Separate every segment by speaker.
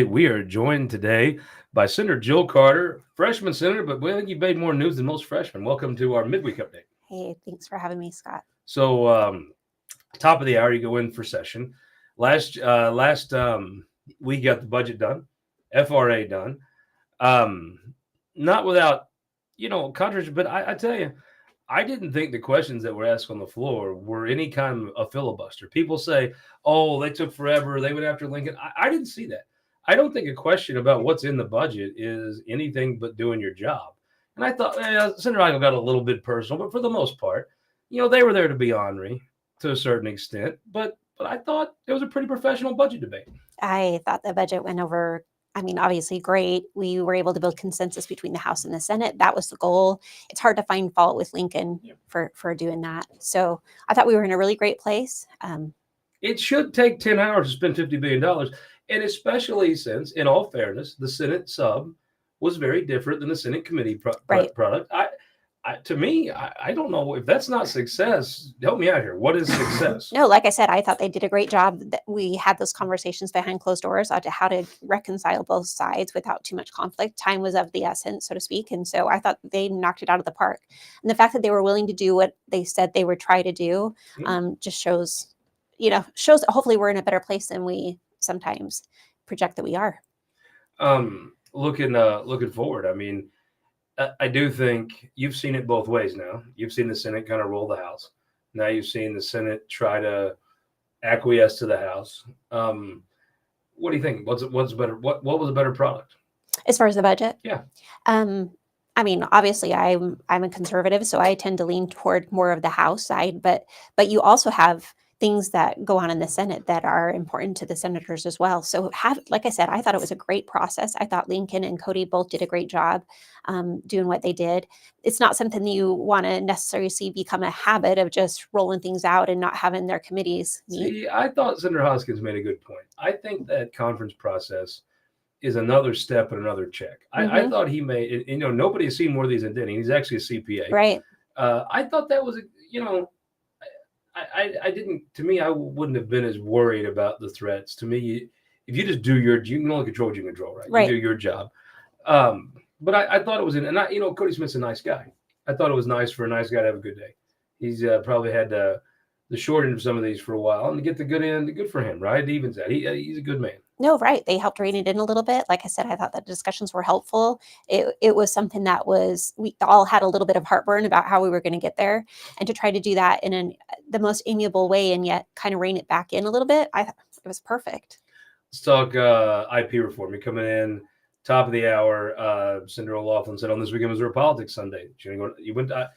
Speaker 1: We are joined today by Senator Jill Carter, freshman senator, but we think you've made more news than most freshmen. Welcome to our midweek update.
Speaker 2: Hey, thanks for having me, Scott.
Speaker 1: So, top of the hour, you go in for session. Last we got the budget done, FRA done. Not without controversy, but I tell you, I didn't think the questions that were asked on the floor were any kind of a filibuster. People say, "Oh, they took forever. They went after Lincoln." I didn't see that. I don't think a question about what's in the budget is anything but doing your job. And I thought Senator Eigel got a little bit personal, but for the most part, they were there to be ornery to a certain extent. But I thought it was a pretty professional budget debate.
Speaker 2: I thought the budget went over, obviously great. We were able to build consensus between the House and the Senate. That was the goal. It's hard to find fault with Lincoln for doing that. So I thought we were in a really great place.
Speaker 1: It should take 10 hours to spend $50 billion. And especially since, in all fairness, the Senate sub was very different than the Senate committee product. To me, I don't know if that's not success. Help me out here. What is success?
Speaker 2: No, like I said, I thought they did a great job. That we had those conversations behind closed doors on how to reconcile both sides without too much conflict. Time was of the essence, so to speak. And so I thought they knocked it out of the park. And the fact that they were willing to do what they said they would try to do just shows hopefully we're in a better place than we sometimes project that we are.
Speaker 1: Looking forward, I do think you've seen it both ways now. You've seen the Senate kind of roll the House. Now you've seen the Senate try to acquiesce to the House. What do you think? What's better? What was a better product?
Speaker 2: As far as the budget?
Speaker 1: Yeah.
Speaker 2: Obviously I'm a conservative, so I tend to lean toward more of the House side, but you also have things that go on in the Senate that are important to the senators as well. So like I said, I thought it was a great process. I thought Lincoln and Cody both did a great job doing what they did. It's not something that you want to necessarily see become a habit of just rolling things out and not having their committees meet.
Speaker 1: See, I thought Senator Hoskins made a good point. I think that conference process is another step and another check. I thought he made, nobody has seen more of these than Denny. He's actually a CPA.
Speaker 2: Right.
Speaker 1: I thought that was, I didn't, to me, I wouldn't have been as worried about the threats. To me, if you just do you can only control what you control, right?
Speaker 2: Right.
Speaker 1: You do your job. But I thought it was, Cody Smith's a nice guy. I thought it was nice for a nice guy to have a good day. He's probably had the short end of some of these for a while, and to get the good end, good for him, right? It evens that. He's a good man.
Speaker 2: No, right. They helped rein it in a little bit. Like I said, I thought the discussions were helpful. It was something that we all had a little bit of heartburn about how we were going to get there, and to try to do that in the most amiable way and yet kind of rein it back in a little bit. I thought it was perfect.
Speaker 1: Let's talk IP reform. You're coming in top of the hour. Senator O'Loughlin said on This Weekend Missouri Politics Sunday, you went to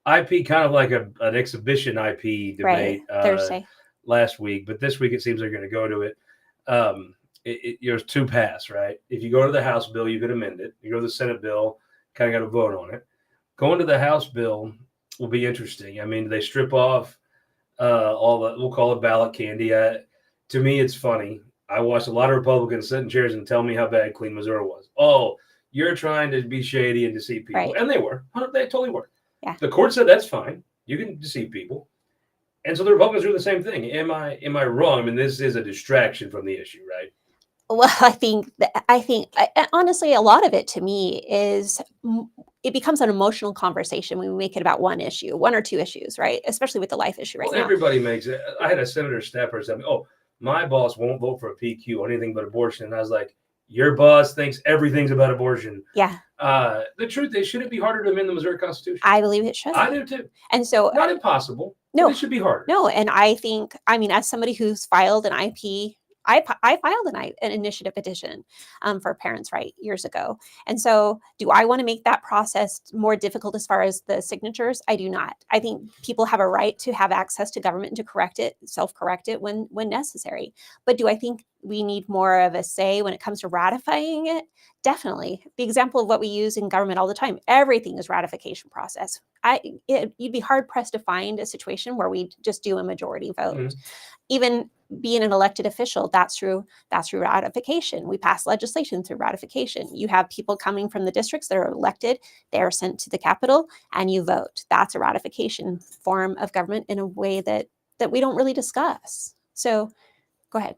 Speaker 1: IP, kind of like an exhibition IP debate
Speaker 2: Thursday
Speaker 1: last week, but this week it seems they're going to go to it. There's two paths, right? If you go to the House bill, you could amend it. You go to the Senate bill, kind of got to vote on it. Going to the House bill will be interesting. They strip off all the, we'll call it ballot candy. To me, it's funny. I watched a lot of Republicans sit in chairs and tell me how bad Clean Missouri was. Oh, you're trying to be shady and deceive people.
Speaker 2: Right.
Speaker 1: And they were. They totally were.
Speaker 2: Yeah.
Speaker 1: The court said that's fine. You can deceive people. And so the Republicans do the same thing. Am I wrong? This is a distraction from the issue, right?
Speaker 2: Well, I think honestly, a lot of it to me is it becomes an emotional conversation when we make it about one issue, one or two issues, right? Especially with the life issue right now.
Speaker 1: Everybody makes it. I had a senator staffer tell me, "Oh, my boss won't vote for a PQ on anything but abortion." And I was like, "Your boss thinks everything's about abortion."
Speaker 2: Yeah.
Speaker 1: The truth is, should it be harder to amend the Missouri Constitution?
Speaker 2: I believe it should.
Speaker 1: I do too.
Speaker 2: And so,
Speaker 1: not impossible.
Speaker 2: No,
Speaker 1: it should be harder.
Speaker 2: No, and I think, as somebody who's filed an IP. I filed an initiative petition for parents' right years ago. And so do I want to make that process more difficult as far as the signatures? I do not. I think people have a right to have access to government and to self-correct it when necessary. But do I think we need more of a say when it comes to ratifying it? Definitely. The example of what we use in government all the time, everything is ratification process. You'd be hard pressed to find a situation where we just do a majority vote. Mm-hmm. Even being an elected official, that's through ratification. We pass legislation through ratification. You have people coming from the districts that are elected, they are sent to the Capitol, and you vote. That's a ratification form of government in a way that we don't really discuss. So go ahead.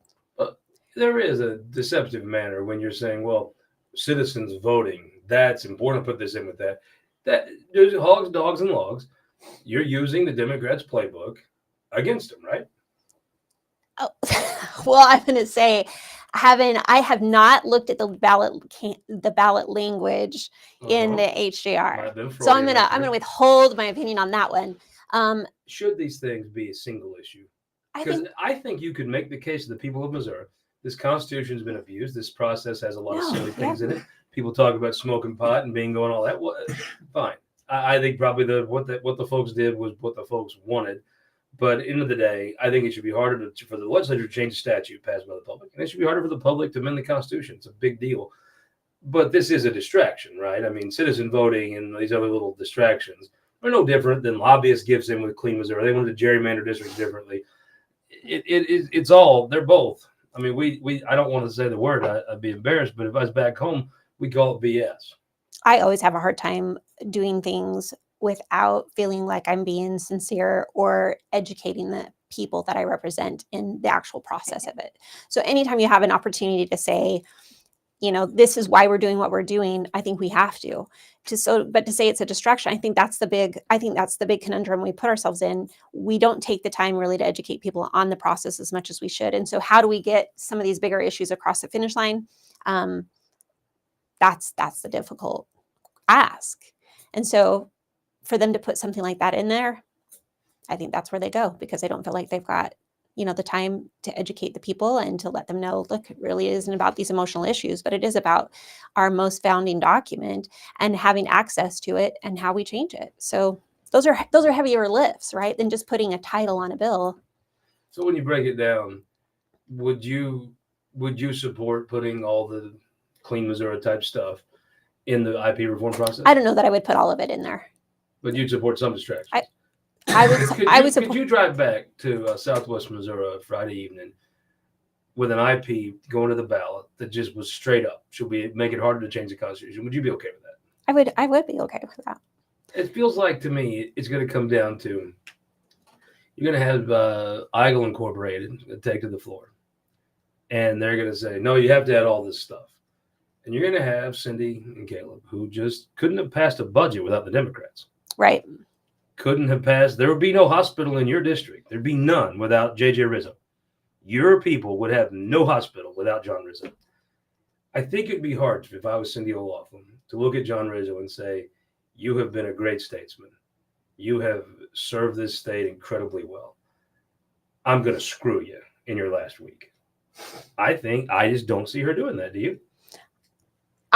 Speaker 1: there is a deceptive manner when you're saying, well, citizens voting, that's important to put this in with that. That there's hogs, dogs, and logs. You're using the Democrats' playbook against them, right?
Speaker 2: Oh, well, I'm going to say, I have not looked at the ballot language in the HJR, so I'm gonna withhold my opinion on that one.
Speaker 1: Should these things be a single issue? Because I think you could make the case to the people of Missouri. This Constitution's been abused. This process has a lot of silly things in it. People talk about smoking pot and bingo and all that. Well, fine. I think probably what the folks did was what the folks wanted. But at the end of the day, I think it should be harder for the legislature to change the statute passed by the public. And it should be harder for the public to amend the Constitution. It's a big deal. But this is a distraction, right? I mean, citizen voting and these other little distractions are no different than lobbyists gives in with Clean Missouri. They wanted to gerrymander districts differently. It's all, they're both. I mean, I don't want to say the word. I'd be embarrassed, but if I was back home, we call it BS.
Speaker 2: I always have a hard time doing things without feeling like I'm being sincere or educating the people that I represent in the actual process of it. So anytime you have an opportunity to say, this is why we're doing what we're doing, I think we have to. But to say it's a distraction, I think that's the big conundrum we put ourselves in. We don't take the time really to educate people on the process as much as we should. And so how do we get some of these bigger issues across the finish line? That's the difficult ask. And so for them to put something like that in there, I think that's where they go, because they don't feel like they've got, the time to educate the people and to let them know, look, it really isn't about these emotional issues, but it is about our most founding document and having access to it and how we change it. So those are heavier lifts, right, than just putting a title on a bill.
Speaker 1: So when you break it down, would you support putting all the Clean Missouri type stuff in the IP reform process?
Speaker 2: I don't know that I would put all of it in there.
Speaker 1: But you'd support some distractions.
Speaker 2: Could
Speaker 1: you drive back to Southwest Missouri Friday evening with an IP going to the ballot that just was straight up? Should we make it harder to change the Constitution? Would you be okay with that?
Speaker 2: I would be okay with that.
Speaker 1: It feels like to me it's going to come down to, you're going to have Eigel Incorporated take to the floor, and they're going to say, no, you have to add all this stuff. And you're going to have Cindy and Caleb, who just couldn't have passed a budget without the Democrats.
Speaker 2: Right.
Speaker 1: Couldn't have passed. There would be no hospital in your district. There'd be none without J.J. Rizzo. Your people would have no hospital without John Rizzo. I think it'd be hard, if I was Cindy O'Laughlin, to look at John Rizzo and say, you have been a great statesman. You have served this state incredibly well. I'm going to screw you in your last week. I just don't see her doing that. Do you?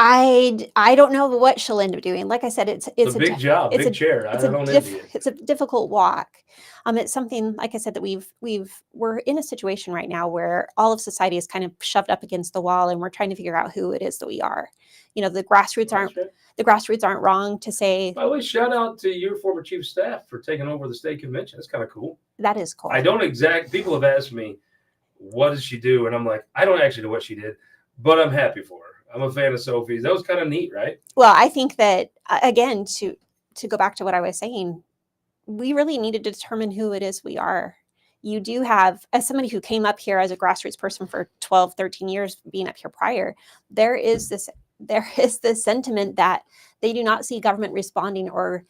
Speaker 2: I don't know what she'll end up doing. Like I said, it's
Speaker 1: a big job, big chair.
Speaker 2: It's a difficult walk. It's something, like I said, that we're in a situation right now where all of society is kind of shoved up against the wall, and we're trying to figure out who it is that we are. The grassroots aren't wrong to say.
Speaker 1: By the way, shout out to your former chief of staff for taking over the state convention. That's kind of cool.
Speaker 2: That is cool.
Speaker 1: People have asked me, what does she do? And I'm like, I don't actually know what she did, but I'm happy for her. I'm a fan of Sophie's. That was kind of neat, right?
Speaker 2: Well, I think that, again, to go back to what I was saying, we really need to determine who it is we are. You do have, as somebody who came up here as a grassroots person for 12, 13 years, being up here prior, there is this sentiment that they do not see government responding or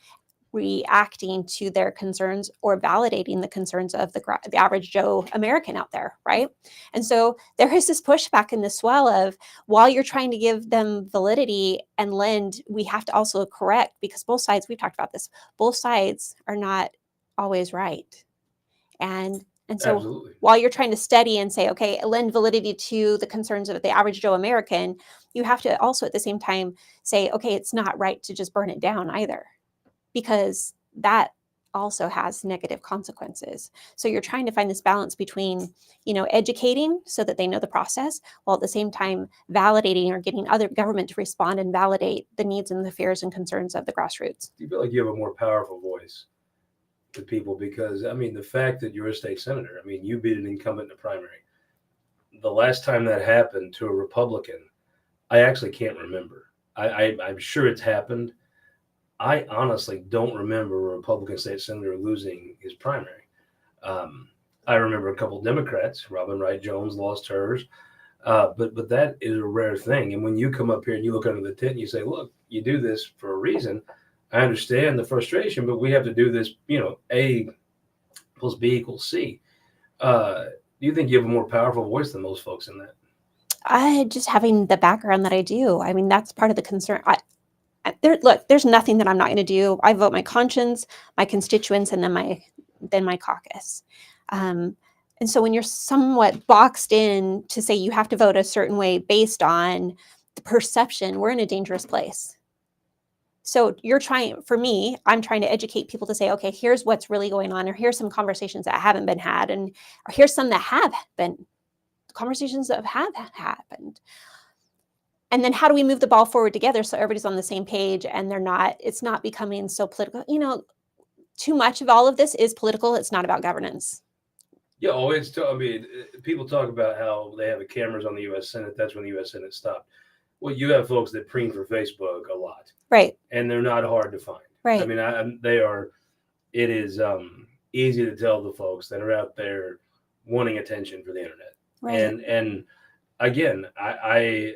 Speaker 2: reacting to their concerns or validating the concerns of the average Joe American out there, right? And so there is this pushback in the swell of, while you're trying to give them validity and lend, we have to also correct, because both sides, we've talked about this, both sides are not always right. And so Absolutely. While you're trying to study and say, okay, lend validity to the concerns of the average Joe American, you have to also at the same time say, okay, it's not right to just burn it down either, because that also has negative consequences. So you're trying to find this balance between, educating so that they know the process, while at the same time validating or getting other government to respond and validate the needs and the fears and concerns of the grassroots.
Speaker 1: Do you feel like you have a more powerful voice to people? Because, the fact that you're a state senator, you beat an incumbent in the primary. The last time that happened to a Republican, I actually can't remember. I'm sure it's happened. I honestly don't remember a Republican state senator losing his primary. I remember a couple of Democrats. Robin Wright Jones lost hers. But that is a rare thing. And when you come up here and you look under the tent and you say, look, you do this for a reason. I understand the frustration, but we have to do this, A plus B equals C. Do you think you have a more powerful voice than most folks in that?
Speaker 2: Just having the background that I do. I mean, that's part of the concern. There's nothing that I'm not going to do. I vote my conscience, my constituents, and then my caucus. And so when you're somewhat boxed in to say you have to vote a certain way based on the perception, we're in a dangerous place. So I'm trying to educate people to say, okay, here's what's really going on, or here's some conversations that haven't been had, or here's some that have been conversations that have happened. And then how do we move the ball forward together so everybody's on the same page and it's not becoming so political. Too much of all of this is political. It's not about governance.
Speaker 1: Yeah, people talk about how they have the cameras on the U.S. Senate. That's when the U.S. Senate stopped. Well, you have folks that preen for Facebook a lot.
Speaker 2: Right.
Speaker 1: And they're not hard to find.
Speaker 2: Right.
Speaker 1: I mean, they are, it is easy to tell the folks that are out there wanting attention for the internet.
Speaker 2: Right.
Speaker 1: And again, I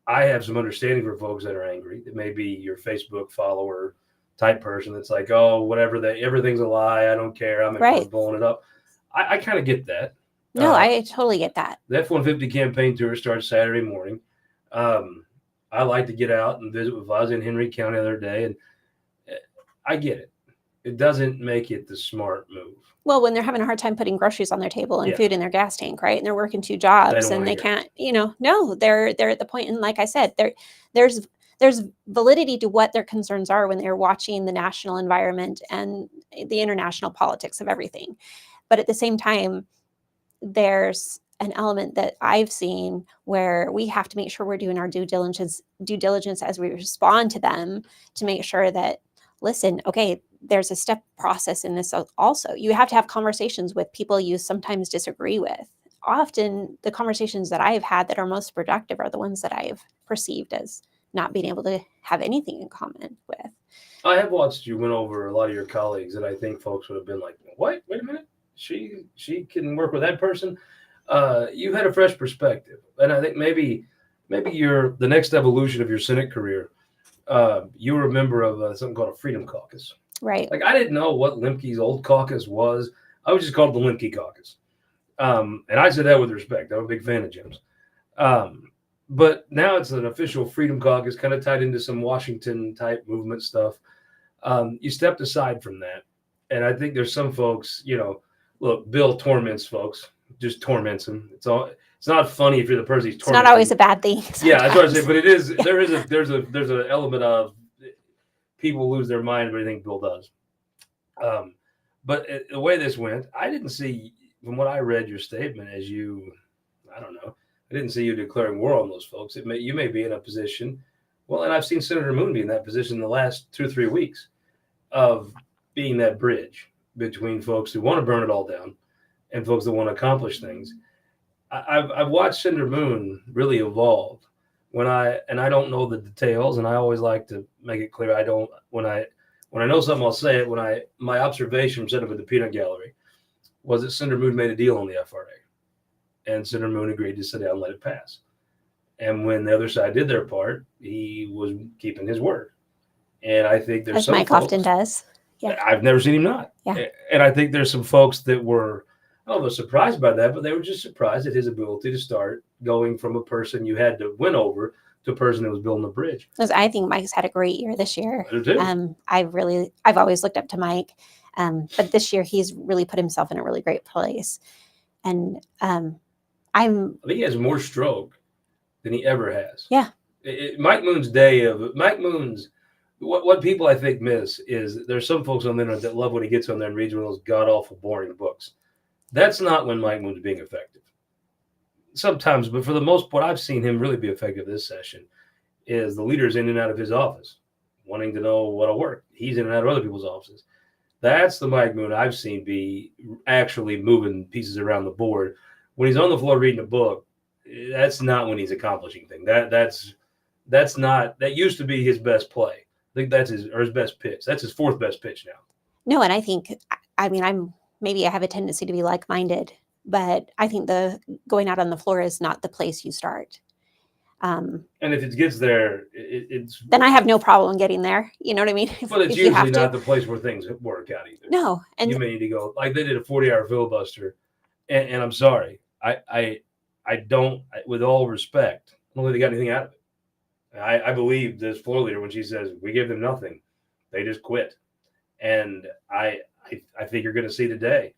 Speaker 1: have some understanding for folks that are angry. It may be your Facebook follower type person that's like, oh, whatever, everything's a lie. I don't care. I'm blowing it up. I kind of get that.
Speaker 2: No, I totally get that.
Speaker 1: The F-150 campaign tour starts Saturday morning. I like to get out and visit with. I was in Henry County the other day, and I get it. It doesn't make it the smart move. Well,
Speaker 2: when they're having a hard time putting groceries on their table and food in their gas tank, right? And they're working 2 jobs and they can't, no, they're at the point. And like I said, there's validity to what their concerns are when they're watching the national environment and the international politics of everything. But at the same time, there's an element that I've seen where we have to make sure we're doing our due diligence as we respond to them to make sure that, listen, okay, there's a step process in this also. You have to have conversations with people you sometimes disagree with. Often the conversations that I've had that are most productive are the ones that I've perceived as not being able to have anything in common with.
Speaker 1: I have watched you win over a lot of your colleagues that I think folks would have been like, what? Wait a minute. She can work with that person. You had a fresh perspective. And I think maybe the next evolution of your Senate career, you were a member of something called a Freedom Caucus.
Speaker 2: Right.
Speaker 1: Like, I didn't know what Lemke's old caucus was. I was just called the Lemke Caucus. And I said that with respect. I'm a big fan of Jim's. But now it's an official Freedom Caucus, kind of tied into some Washington type movement stuff. You stepped aside from that. And I think there's some folks, look, Bill torments folks, just torments them. It's not funny if you're the person he's tormenting.
Speaker 2: It's not always a bad thing. Sometimes.
Speaker 1: Yeah, that's what I say. But it is. There's an element of people lose their mind, but I think Bill does. But the way this went, I didn't see, from what I read your statement, as you, I don't know, I didn't see you declaring war on those folks. You may be in a position, well, and I've seen Senator Moon be in that position in the last 2 or 3 weeks of being that bridge between folks who want to burn it all down and folks that want to accomplish things. I've watched Senator Moon really evolve when I don't know the details, and I always like to make it clear when I know something, I'll say it. My observation from setting up at the peanut gallery was that Senator Moon made a deal on the FRA, and Senator Moon agreed to sit down and let it pass. And when the other side did their part, he was keeping his word. And I think there's some
Speaker 2: Mike
Speaker 1: folks,
Speaker 2: often does. Yeah.
Speaker 1: I've never seen him not.
Speaker 2: Yeah.
Speaker 1: And I think there's some folks that were, I don't know, surprised by that, but they were just surprised at his ability to start going from a person you had to win over to a person that was building a bridge.
Speaker 2: I think Mike's had a great year this year.
Speaker 1: I do too.
Speaker 2: I've always looked up to Mike, but this year he's really put himself in a really great place. And I think
Speaker 1: he has more stroke than he ever has.
Speaker 2: Yeah.
Speaker 1: Mike Moon's what people I think miss is there's some folks on the internet that love when he gets on there and reads one of those god-awful boring books. That's not when Mike Moon's being effective. Sometimes, but for the most part, I've seen him really be effective this session is the leaders in and out of his office, wanting to know what'll work. He's in and out of other people's offices. That's the Mike Moon I've seen be actually moving pieces around the board. When he's on the floor reading a book, that's not when he's accomplishing things. That used to be his best play. I think that's his best pitch. That's his 4th best pitch now.
Speaker 2: No, and I think, I have a tendency to be like-minded, but I think the going out on the floor is not the place you start.
Speaker 1: And if it gets there, it's
Speaker 2: then I have no problem getting there. You know what I mean?
Speaker 1: But it's usually not the place where things work out either.
Speaker 2: No, and
Speaker 1: you may need to go like they did a 40-hour filibuster, and I'm sorry, I don't, with all respect, I don't think they got anything out of it. I believe this floor leader when she says we give them nothing, they just quit, and I think you're going to see today.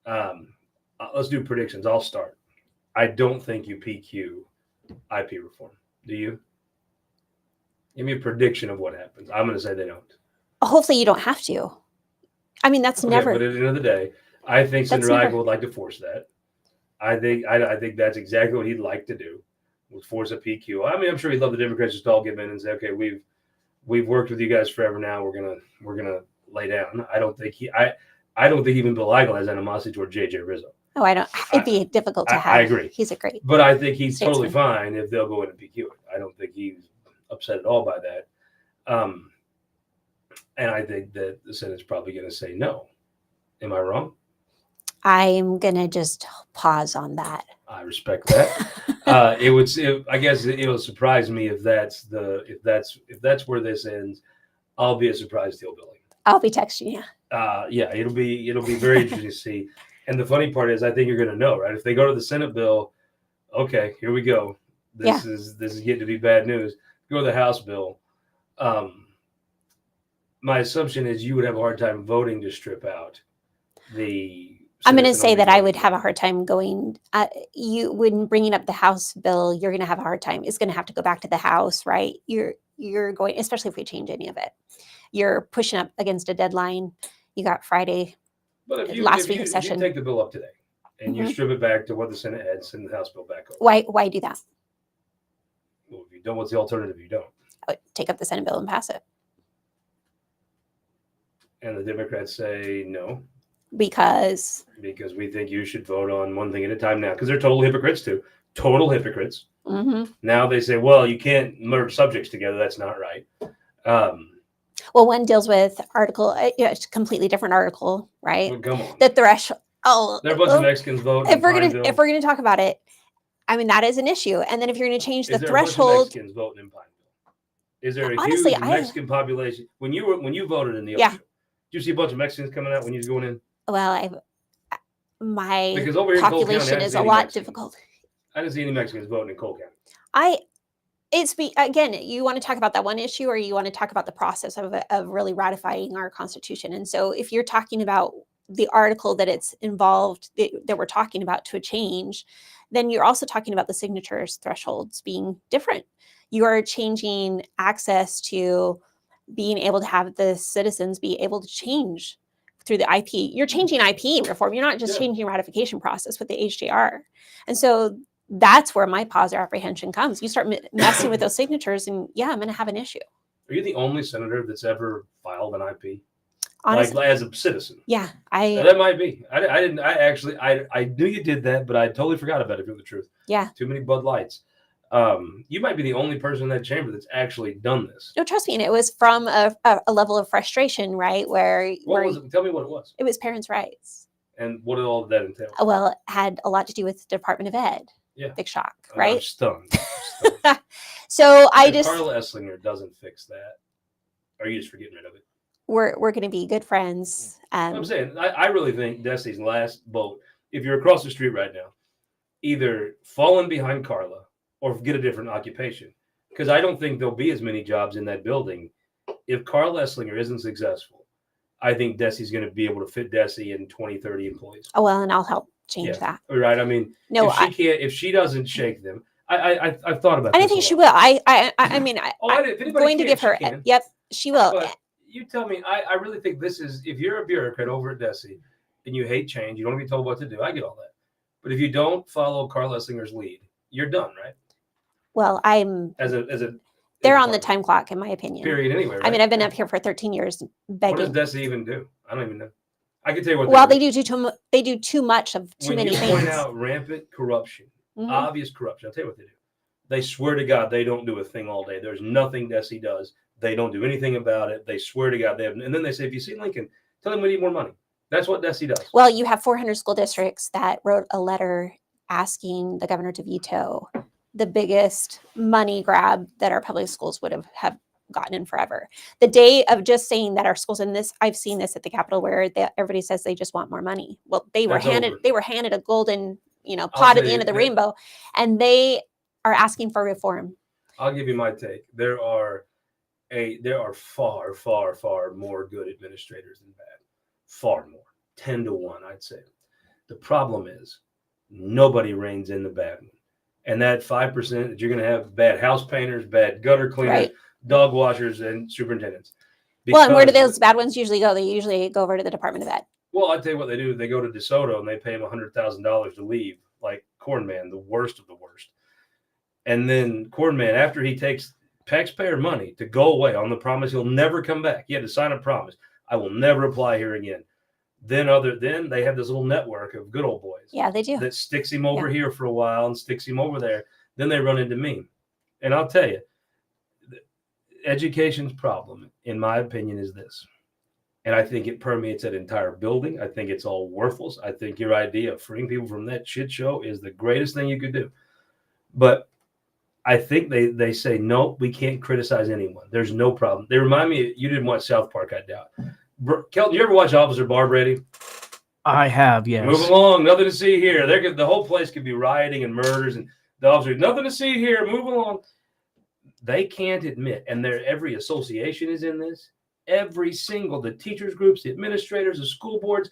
Speaker 1: Let's do predictions. I'll start. I don't think you PQ IP reform. Do you? Give me a prediction of what happens. I'm going to say they don't.
Speaker 2: Hopefully you don't have to. I mean, that's never.
Speaker 1: But at the end of the day, I think Senator Igo would like to force that. I think that's exactly what he'd like to do, was force a PQ. I mean, I'm sure he'd love the Democrats just all give in and say, okay, we've worked with you guys forever now. We're gonna lay down. I don't think even Bill Igo has animosity toward JJ Rizzo.
Speaker 2: Oh, I don't. It'd be difficult to have.
Speaker 1: I agree.
Speaker 2: He's a great.
Speaker 1: But I think he's
Speaker 2: statesman.
Speaker 1: Totally fine if they'll go in and PQ it. I don't think he's upset at all by that. And I think that the Senate's probably going to say no. Am I wrong?
Speaker 2: I'm going to just pause on that.
Speaker 1: I respect that. I guess it'll surprise me if that's where this ends. I'll be a surprise to Billy.
Speaker 2: I'll be texting you.
Speaker 1: Yeah, it'll be very interesting to see. And the funny part is, I think you're going to know, right? If they go to the Senate bill, okay, here we go. This is getting to be bad news. Go to the House bill. My assumption is you would have a hard time voting to strip out the.
Speaker 2: I'm going to say that I would have a hard time going. When bringing up the House bill, you're going to have a hard time. It's going to have to go back to the House, right? You're going, especially if we change any of it. You're pushing up against a deadline. You got Friday.
Speaker 1: But if you take the bill up today and you strip it back to what the Senate had, send the House bill back over.
Speaker 2: Why do that?
Speaker 1: Well, if you don't, what's the alternative? You don't.
Speaker 2: Take up the Senate bill and pass it.
Speaker 1: And the Democrats say no.
Speaker 2: Because
Speaker 1: we think you should vote on one thing at a time now. Because they're total hypocrites too. Total hypocrites.
Speaker 2: Mm-hmm.
Speaker 1: Now they say, well, you can't merge subjects together. That's not right.
Speaker 2: Well, one deals with it's a completely different article, right?
Speaker 1: Well, come on.
Speaker 2: The threshold. Oh,
Speaker 1: there are a bunch of Mexicans voting.
Speaker 2: If we're gonna talk about it, I mean that is an issue. And then if you're gonna change the threshold,
Speaker 1: a bunch of Mexicans voting in Pineville? Is there a huge Mexican population? When you voted in the Ocean, did you see a bunch of Mexicans coming out when you was going in?
Speaker 2: Well, my
Speaker 1: because over here
Speaker 2: population is a lot difficult.
Speaker 1: I didn't see any Mexicans voting in Cole County.
Speaker 2: Again, you want to talk about that one issue, or you want to talk about the process of really ratifying our Constitution. And so if you're talking about the article that it's involved, that we're talking about to a change, then you're also talking about the signatures thresholds being different. You are changing access to being able to have the citizens be able to change through the IP. You're changing IP reform. You're not just changing ratification process with the HJR. And so that's where my pause or apprehension comes. You start messing with those signatures and I'm going to have an issue.
Speaker 1: Are you the only senator that's ever filed an IP?
Speaker 2: Honestly,
Speaker 1: like as a citizen?
Speaker 2: Yeah.
Speaker 1: That might be. I knew you did that, but I totally forgot about it, for the truth.
Speaker 2: Yeah.
Speaker 1: Too many Bud Lights. You might be the only person in that chamber that's actually done this.
Speaker 2: No, trust me. And it was from a level of frustration, right?
Speaker 1: Tell me what it was.
Speaker 2: It was parents' rights.
Speaker 1: And what did all of that entail?
Speaker 2: Well, it had a lot to do with the Department of Ed.
Speaker 1: Yeah.
Speaker 2: Big shock, right?
Speaker 1: I'm stunned.
Speaker 2: So
Speaker 1: Carla Esslinger doesn't fix that. Or are you just forgetting rid of it?
Speaker 2: We're going to be good friends.
Speaker 1: I'm saying, I really think Desi's last vote, if you're across the street right now, either fall in behind Carla or get a different occupation. Because I don't think there'll be as many jobs in that building. If Carla Esslinger isn't successful, I think Desi's going to be able to fit Desi in 20, 30 employees.
Speaker 2: Oh, well, and I'll help change that.
Speaker 1: Right. I mean,
Speaker 2: no,
Speaker 1: if she doesn't shake them, I've thought about
Speaker 2: this. I think she will. I'm going to give her. Yep, she will.
Speaker 1: But you tell me, I really think this is, if you're a bureaucrat over at Desi and you hate change, you don't want to be told what to do. I get all that. But if you don't follow Carla Esslinger's lead, you're done, right?
Speaker 2: Well, they're on the time clock, in my opinion.
Speaker 1: Period. Anyway, right?
Speaker 2: I mean, I've been up here for 13 years begging.
Speaker 1: What does Desi even do? I don't even know. I can tell you what.
Speaker 2: Well, they do too much of too many things.
Speaker 1: When you point out rampant corruption, obvious corruption, I'll tell you what they do. They swear to God they don't do a thing all day. There's nothing Desi does. They don't do anything about it. They swear to God they have. And then they say, if you see Lincoln, tell him we need more money. That's what DESE does.
Speaker 2: Well, you have 400 school districts that wrote a letter asking the governor to veto the biggest money grab that our public schools would have gotten in forever. The day of just saying that our schools, and this, I've seen this at the Capitol where everybody says they just want more money. Well, they were handed a golden, pot at the end of the rainbow, and they are asking for reform.
Speaker 1: I'll give you my take. There are far, far, far more good administrators than bad. Far more. 10 to 1, I'd say. The problem is nobody reins in the bad one. And that 5% that you're going to have bad house painters, bad gutter cleaners, dog washers, and superintendents.
Speaker 2: Well, and where do those bad ones usually go? They usually go over to the Department of Ed.
Speaker 1: Well, I'll tell you what they do. They go to DeSoto and they pay him $100,000 to leave, like Cornman, the worst of the worst. And then Cornman, after he takes taxpayer money to go away on the promise he'll never come back. He had to sign a promise. I will never apply here again. Then they have this little network of good old boys.
Speaker 2: Yeah, they do.
Speaker 1: That sticks him over here for a while and sticks him over there. Then they run into me. And I'll tell you, education's problem, in my opinion, is this. And I think it permeates that entire building. I think it's all worthless. I think your idea of freeing people from that shit show is the greatest thing you could do. But I think they say, no, we can't criticize anyone. There's no problem. They remind me, you didn't watch South Park, I doubt. Kelton, you ever watch Officer Barb Ready?
Speaker 3: I have, yes.
Speaker 1: Move along, nothing to see here. The whole place could be rioting and murders, and the officer, nothing to see here, move along. They can't admit, and every association is in this, the teachers groups, the administrators, the school boards,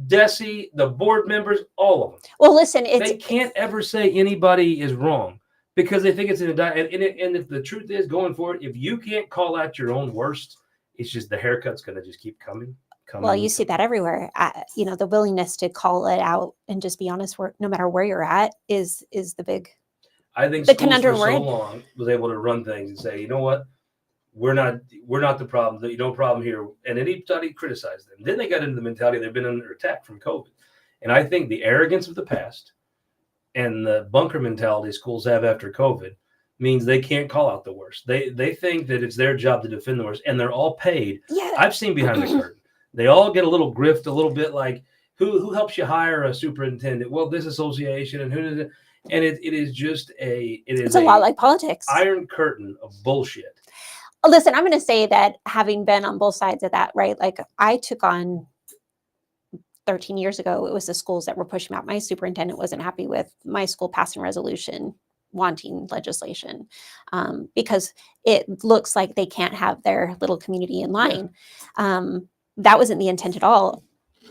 Speaker 1: DESE, the board members, all of them.
Speaker 2: Well, listen,
Speaker 1: they can't ever say anybody is wrong because they think it's an indictment. And if the truth is going forward, if you can't call out your own worst, it's just the haircut's going to just keep coming.
Speaker 2: Well, you see that everywhere. The willingness to call it out and just be honest, no matter where you're at, is the big.
Speaker 1: I think the conundrum for so long was able to run things and say, you know what, we're not the problem. You no problem here. And anybody criticized them. Then they got into the mentality they've been under attack from COVID. And I think the arrogance of the past and the bunker mentality schools have after COVID means they can't call out the worst. They think that it's their job to defend the worst, and they're all paid. Yeah. I've seen behind the curtain. They all get a little grift, a little bit like who helps you hire a superintendent? Well, this association, and who does it? And it is just it's
Speaker 2: a lot like politics.
Speaker 1: Iron curtain of bullshit.
Speaker 2: Listen, I'm going to say that having been on both sides of that, right? Like I took on 13 years ago, it was the schools that were pushing out. My superintendent wasn't happy with my school passing resolution wanting legislation because it looks like they can't have their little community in line. Yeah. That wasn't the intent at all.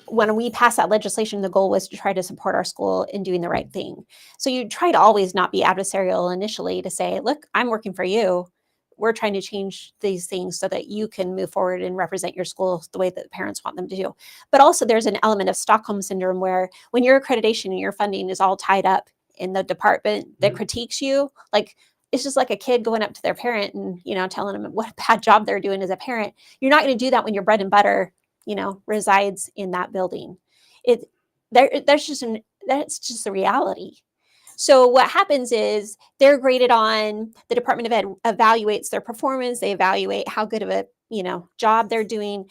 Speaker 2: When we passed that legislation, the goal was to try to support our school in doing the right thing. So you try to always not be adversarial initially to say, look, I'm working for you. We're trying to change these things so that you can move forward and represent your school the way that the parents want them to do. But also there's an element of Stockholm syndrome where when your accreditation and your funding is all tied up in the department that critiques you, like it's just like a kid going up to their parent and, telling them what a bad job they're doing as a parent. You're not going to do that when your bread and butter, resides in that building. That's just the reality. So what happens is they're graded on, the Department of Ed evaluates their performance. They evaluate how good of a, job they're doing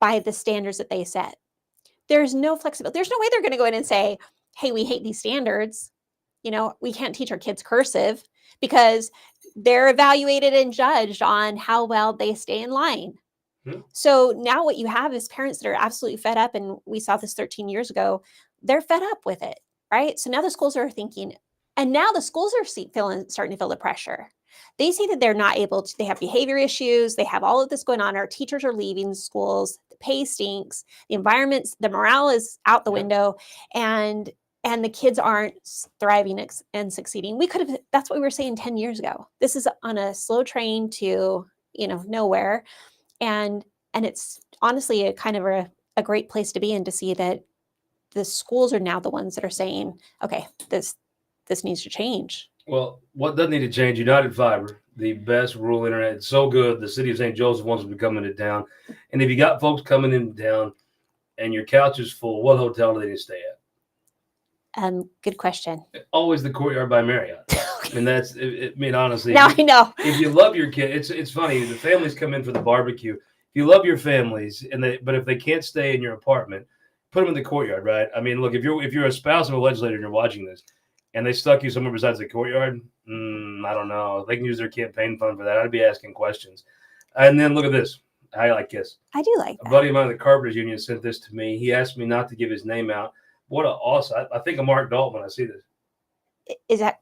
Speaker 2: by the standards that they set. There's no flexibility. There's no way they're going to go in and say, hey, we hate these standards. We can't teach our kids cursive because they're evaluated and judged on how well they stay in line. So now what you have is parents that are absolutely fed up. And we saw this 13 years ago. They're fed up with it. Right. So now the schools are thinking, and now the schools are starting to feel the pressure. They see that they're not able to, they have behavior issues. They have all of this going on. Our teachers are leaving schools. The pay stinks. The environments, the morale is out the window. And the kids aren't thriving and succeeding. That's what we were saying 10 years ago. This is on a slow train to, nowhere. And it's honestly a kind of a great place to be in to see that the schools are now the ones that are saying, okay, this needs to change.
Speaker 1: Well, what does need to change? United Fiber, the best rural internet. It's so good. The city of St. Joseph wants to be coming to town. And if you got folks coming into town and your couch is full, what hotel do they need to stay at?
Speaker 2: Good question.
Speaker 1: Always the Courtyard by Marriott. And honestly.
Speaker 2: Now I know.
Speaker 1: If you love your kid, it's funny. The families come in for the barbecue. If you love your families, but if they can't stay in your apartment, put them in the courtyard, right? I mean, look, if you're a spouse of a legislator and you're watching this, and they stuck you somewhere besides the courtyard, I don't know. They can use their campaign fund for that. I'd be asking questions. And then look at this. I like this.
Speaker 2: I do like
Speaker 1: A
Speaker 2: that.
Speaker 1: buddy of mine, the Carpenters Union, sent this to me. He asked me not to give his name out. What a awesome! I think of Mark Dalton when I see this.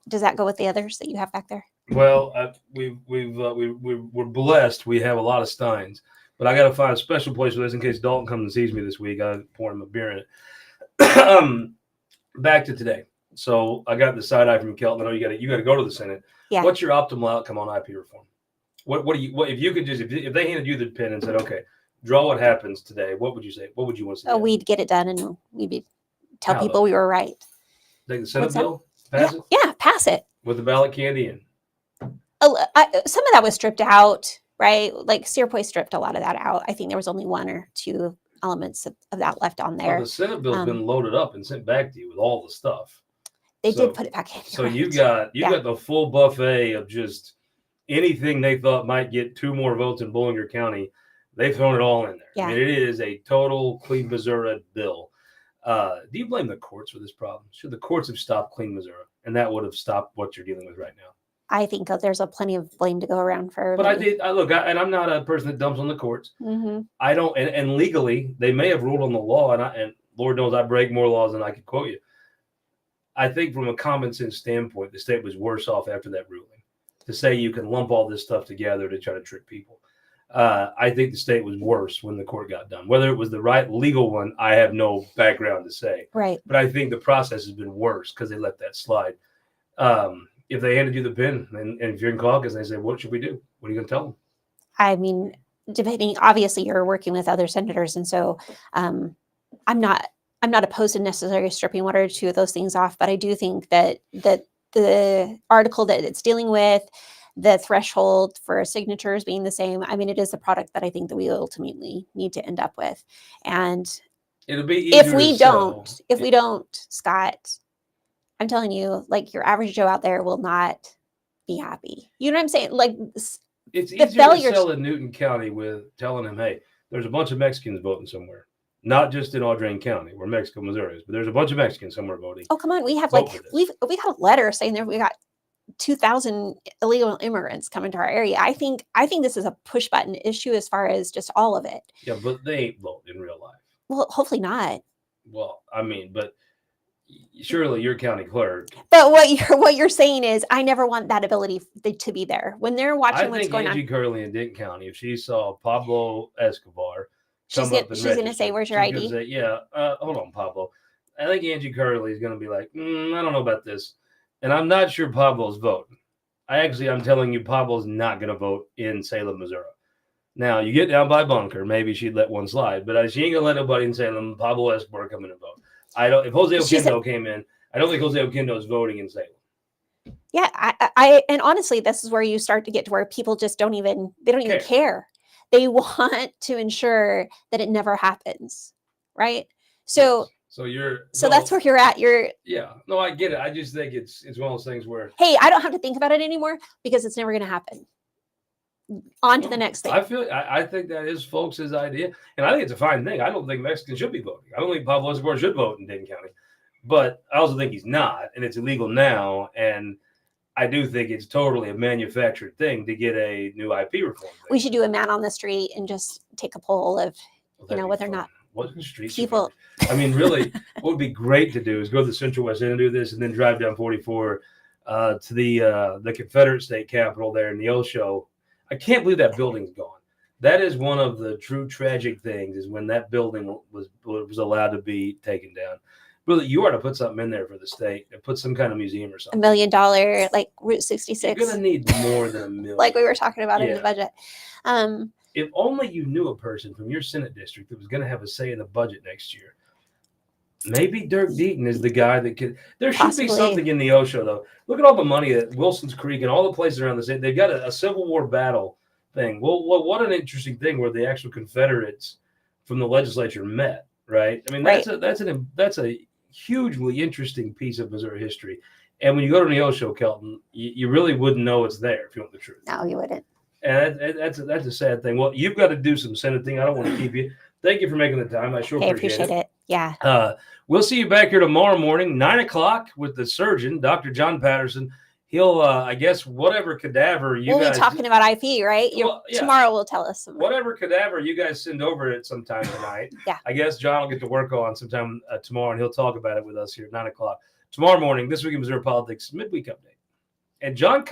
Speaker 2: Does that go with the others that you have back there?
Speaker 1: Well, we're blessed. We have a lot of steins, but I got to find a special place for this in case Dalton comes and sees me this week. I pour him a beer in it. Back to today. So I got the side eye from Kelton. I know you got to go to the Senate.
Speaker 2: Yeah.
Speaker 1: What's your optimal outcome on IP reform? What if you could if they handed you the pen and said, okay, draw what happens today, what would you say? What would you want to see?
Speaker 2: Oh, we'd get it done and tell
Speaker 1: How,
Speaker 2: people
Speaker 1: though?
Speaker 2: we were right.
Speaker 1: Take the Senate
Speaker 2: What's that?
Speaker 1: bill, pass it
Speaker 2: Yeah, pass it.
Speaker 1: with the ballot candy in.
Speaker 2: Some of that was stripped out, right? Like Searpoy stripped a lot of that out. I think there was only 1 or 2 elements of that left on there.
Speaker 1: Well, the Senate bill's been loaded up and sent back to you with all the stuff.
Speaker 2: They did put it back in.
Speaker 1: So
Speaker 2: right.
Speaker 1: you got the full buffet of just anything they thought might get 2 more votes in Bollinger County. They've thrown it all in there.
Speaker 2: Yeah.
Speaker 1: I mean, it is a total Clean Missouri bill. Do you blame the courts for this problem? Should the courts have stopped Clean Missouri? And that would have stopped what you're dealing with right now.
Speaker 2: I think there's a plenty of blame to go around for.
Speaker 1: But and I'm not a person that dumps on the courts.
Speaker 2: Mm-hmm.
Speaker 1: I don't, and legally, they may have ruled on the law, and Lord knows I break more laws than I could quote you. I think from a common sense standpoint, the state was worse off after that ruling. To say you can lump all this stuff together to try to trick people. I think the state was worse when the court got done. Whether it was the right legal one, I have no background to say.
Speaker 2: Right.
Speaker 1: But I think the process has been worse because they let that slide. If they handed you the pen and if you're in caucus and they say, what should we do? What are you going to tell them?
Speaker 2: I mean, obviously you're working with other senators. And so I'm not opposed to necessarily stripping 1 or 2 of those things off. But I do think that the article that it's dealing with, the threshold for signatures being the same. I mean, it is a product that I think that we ultimately need to end up with. And
Speaker 1: it'll be easier
Speaker 2: if we don't, Scott, I'm telling you, like your average Joe out there will not be happy. You know what I'm saying? Like
Speaker 1: it's easier to sell in Newton County with telling them, hey, there's a bunch of Mexicans voting somewhere. Not just in Audrain County, where Mexico, Missouri is, but there's a bunch of Mexicans somewhere voting.
Speaker 2: Oh, come on. We have we got a letter saying that we got 2,000 illegal immigrants coming to our area. I think this is a push button issue as far as just all of it.
Speaker 1: Yeah, but they ain't voting in real life.
Speaker 2: Well, hopefully not.
Speaker 1: Well, I mean, but surely you're county clerk.
Speaker 2: But what you're saying is, I never want that ability to be there when they're watching what's going on.
Speaker 1: I think Angie Curley in Denton County, if she saw Pablo Escobar,
Speaker 2: she's going to say, "Where's your ID?"
Speaker 1: Say, yeah, hold on, Pablo. I think Angie Curley is going to be like, I don't know about this, and I'm not sure Pablo's voting. I'm telling you, Pablo's not going to vote in Salem, Missouri. Now, you get down by Bunker, maybe she'd let one slide, but she ain't going to let nobody in Salem, Pablo Escobar, come in and vote. If Jose Oquendo came in, I don't think Jose Oquendo is voting in Salem.
Speaker 2: Yeah, and honestly, this is where you start to get to where people just don't even care. They want to ensure that it never happens, right? So that's where you're at.
Speaker 1: No, I get it. I just think it's one of those things where,
Speaker 2: hey, I don't have to think about it anymore because it's never going to happen. On to the next thing.
Speaker 1: I think that is folks' idea, and I think it's a fine thing. I don't think Mexicans should be voting. I don't think Pablo Escobar should vote in Denton County, but I also think he's not, and it's illegal now. And I do think it's totally a manufactured thing to get a new IP reform thing.
Speaker 2: We should do a man on the street and just take a poll of, whether or not
Speaker 1: people. I mean, really, what would be great to do is go to the Central West End and do this, and then drive down 44 to the Confederate State Capitol there in the Osho. I can't believe that building's gone. That is one of the true tragic things, is when that building was allowed to be taken down. Really, you ought to put something in there for the state and put some kind of museum or something.
Speaker 2: $1 million, like Route 66.
Speaker 1: You're going to need more than $1 million.
Speaker 2: Like we were talking about in the budget.
Speaker 1: If only you knew a person from your Senate district that was going to have a say in the budget next year. Maybe Dirk Deaton is the guy that could. There should
Speaker 2: Possibly.
Speaker 1: be something in the Osho, though. Look at all the money that Wilson's Creek and all the places around the state. They've got a Civil War battle thing. Well, what an interesting thing where the actual Confederates from the legislature met, right? I mean, that's a hugely interesting piece of Missouri history. And when you go to the Osho, Kelton, you really wouldn't know it's there if you want the truth.
Speaker 2: No, you wouldn't.
Speaker 1: And that's a sad thing. Well, you've got to do some Senate thing. I don't want to keep you. Thank you for making the time. I sure appreciate it.
Speaker 2: Yeah.
Speaker 1: We'll see you back here tomorrow morning, 9 o'clock, with the surgeon, Dr. John Patterson. He'll, I guess, whatever cadaver you
Speaker 2: We'll
Speaker 1: guys
Speaker 2: be talking about IP, right?
Speaker 1: Well, yeah.
Speaker 2: Tomorrow will tell us some more.
Speaker 1: whatever cadaver you guys send over at some time tonight.
Speaker 2: Yeah.
Speaker 1: I guess John will get to work on sometime tomorrow, and he'll talk about it with us here at 9 o'clock tomorrow morning. This week in Missouri Politics Midweek Update. And John